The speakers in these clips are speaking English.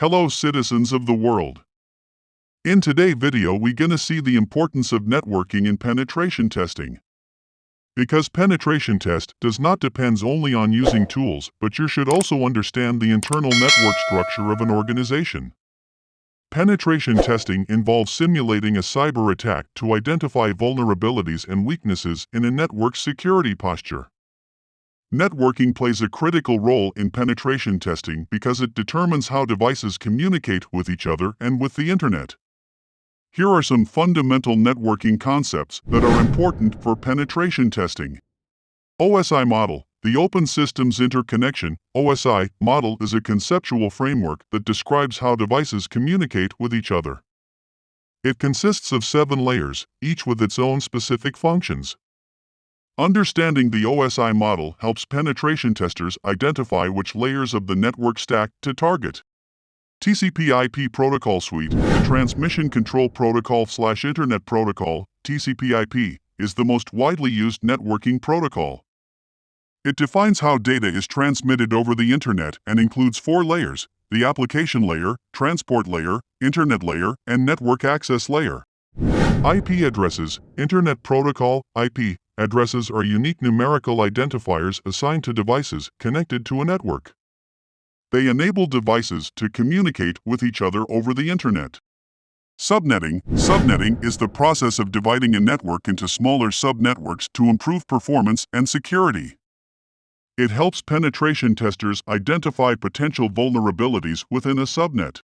Hello citizens of the world. In today's video we gonna see the importance of networking in penetration testing. Because penetration test does not depends only on using tools, but you should also understand the internal network structure of an organization. Penetration testing involves simulating a cyber attack to identify vulnerabilities and weaknesses in a network security posture. Networking plays a critical role in penetration testing because it determines how devices communicate with each other and with the internet. Here are some fundamental networking concepts that are important for penetration testing. OSI model. The Open Systems Interconnection (OSI) model is a conceptual framework that describes how devices communicate with each other. It consists of 7 layers, each with its own specific functions. Understanding the OSI model helps penetration testers identify which layers of the network stack to target. TCP/IP Protocol Suite, the Transmission Control Protocol/Internet Protocol, TCP/IP, is the most widely used networking protocol. It defines how data is transmitted over the Internet and includes 4 layers: the application layer, transport layer, internet layer, and network access layer. IP addresses, Internet Protocol, IP, addresses are unique numerical identifiers assigned to devices connected to a network. They enable devices to communicate with each other over the Internet. Subnetting. Subnetting is the process of dividing a network into smaller subnetworks to improve performance and security. It helps penetration testers identify potential vulnerabilities within a subnet.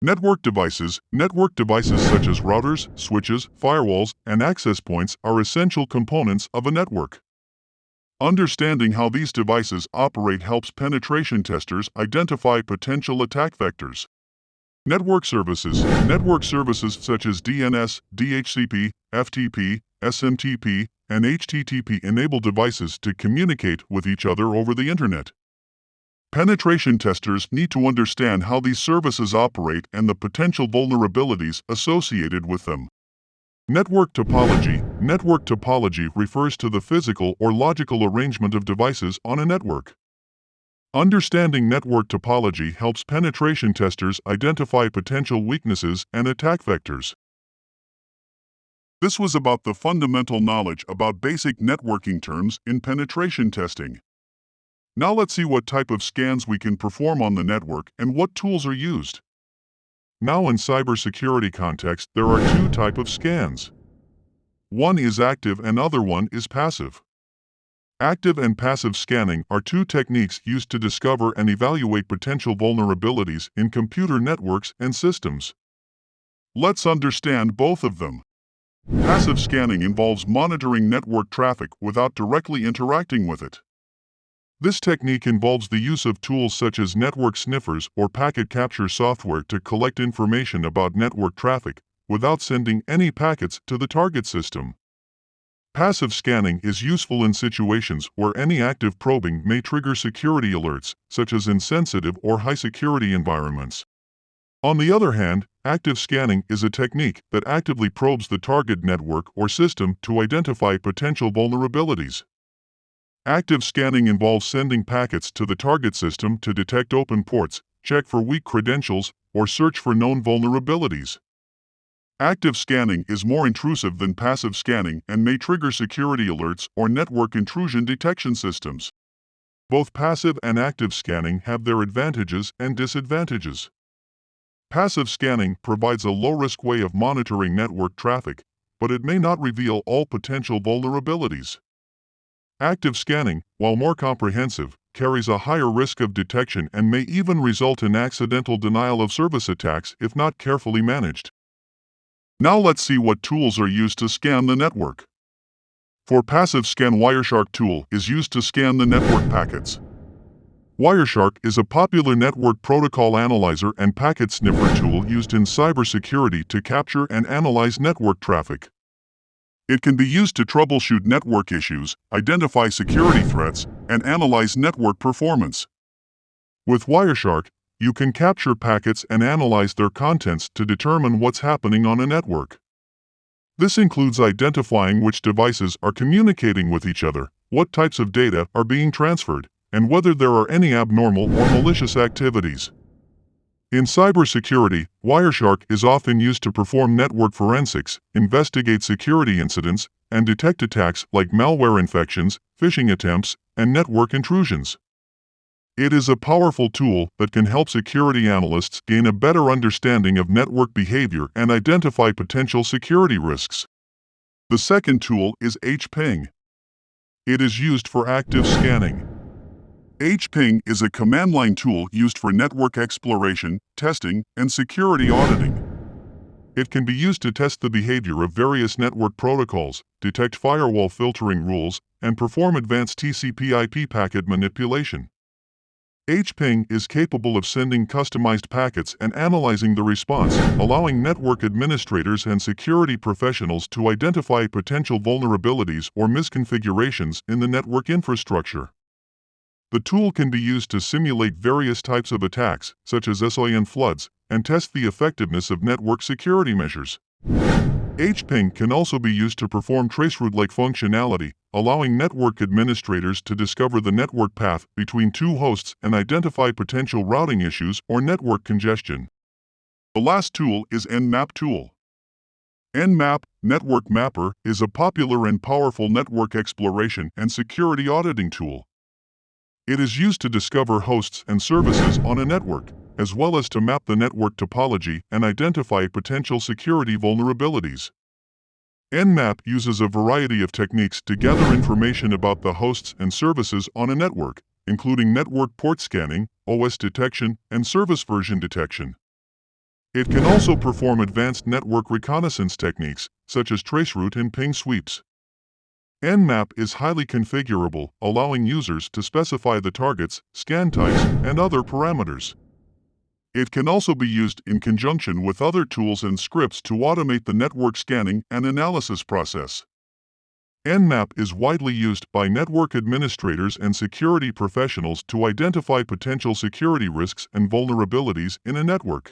Network devices such as routers, switches, firewalls, and access points are essential components of a network. Understanding how these devices operate helps penetration testers identify potential attack vectors. Network services such as DNS, DHCP, FTP, SMTP, and HTTP enable devices to communicate with each other over the Internet. Penetration testers need to understand how these services operate and the potential vulnerabilities associated with them. Network topology. Network topology refers to the physical or logical arrangement of devices on a network. Understanding network topology helps penetration testers identify potential weaknesses and attack vectors. This was about the fundamental knowledge about basic networking terms in penetration testing. Now let's see what type of scans we can perform on the network and what tools are used. Now in cybersecurity context, there are 2 types of scans. One is active and other one is passive. Active and passive scanning are 2 techniques used to discover and evaluate potential vulnerabilities in computer networks and systems. Let's understand both of them. Passive scanning involves monitoring network traffic without directly interacting with it. This technique involves the use of tools such as network sniffers or packet capture software to collect information about network traffic without sending any packets to the target system. Passive scanning is useful in situations where any active probing may trigger security alerts, such as in sensitive or high-security environments. On the other hand, active scanning is a technique that actively probes the target network or system to identify potential vulnerabilities. Active scanning involves sending packets to the target system to detect open ports, check for weak credentials, or search for known vulnerabilities. Active scanning is more intrusive than passive scanning and may trigger security alerts or network intrusion detection systems. Both passive and active scanning have their advantages and disadvantages. Passive scanning provides a low-risk way of monitoring network traffic, but it may not reveal all potential vulnerabilities. Active scanning, while more comprehensive, carries a higher risk of detection and may even result in accidental denial of service attacks if not carefully managed. Now let's see what tools are used to scan the network. For passive scan, Wireshark tool is used to scan the network packets. Wireshark is a popular network protocol analyzer and packet sniffer tool used in cybersecurity to capture and analyze network traffic. It can be used to troubleshoot network issues, identify security threats, and analyze network performance. With Wireshark, you can capture packets and analyze their contents to determine what's happening on a network. This includes identifying which devices are communicating with each other, what types of data are being transferred, and whether there are any abnormal or malicious activities. In cybersecurity, Wireshark is often used to perform network forensics, investigate security incidents, and detect attacks like malware infections, phishing attempts, and network intrusions. It is a powerful tool that can help security analysts gain a better understanding of network behavior and identify potential security risks. The second tool is HPing. It is used for active scanning. HPing is a command line tool used for network exploration, testing, and security auditing. It can be used to test the behavior of various network protocols, detect firewall filtering rules, and perform advanced TCP/IP packet manipulation. HPing is capable of sending customized packets and analyzing the response, allowing network administrators and security professionals to identify potential vulnerabilities or misconfigurations in the network infrastructure. The tool can be used to simulate various types of attacks, such as SON floods, and test the effectiveness of network security measures. HPing can also be used to perform traceroute-like functionality, allowing network administrators to discover the network path between two hosts and identify potential routing issues or network congestion. The last tool is Nmap tool. Nmap, Network Mapper, is a popular and powerful network exploration and security auditing tool. It is used to discover hosts and services on a network, as well as to map the network topology and identify potential security vulnerabilities. Nmap uses a variety of techniques to gather information about the hosts and services on a network, including network port scanning, OS detection, and service version detection. It can also perform advanced network reconnaissance techniques, such as traceroute and ping sweeps. Nmap is highly configurable, allowing users to specify the targets, scan types, and other parameters. It can also be used in conjunction with other tools and scripts to automate the network scanning and analysis process. Nmap is widely used by network administrators and security professionals to identify potential security risks and vulnerabilities in a network.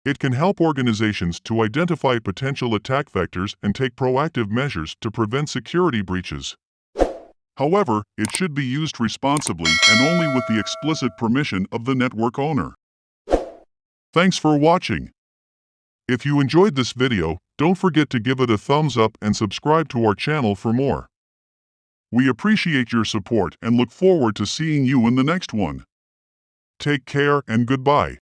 It can help organizations to identify potential attack vectors and take proactive measures to prevent security breaches. However, it should be used responsibly and only with the explicit permission of the network owner. Thanks for watching. If you enjoyed this video, don't forget to give it a thumbs up and subscribe to our channel for more. We appreciate your support and look forward to seeing you in the next one. Take care and goodbye.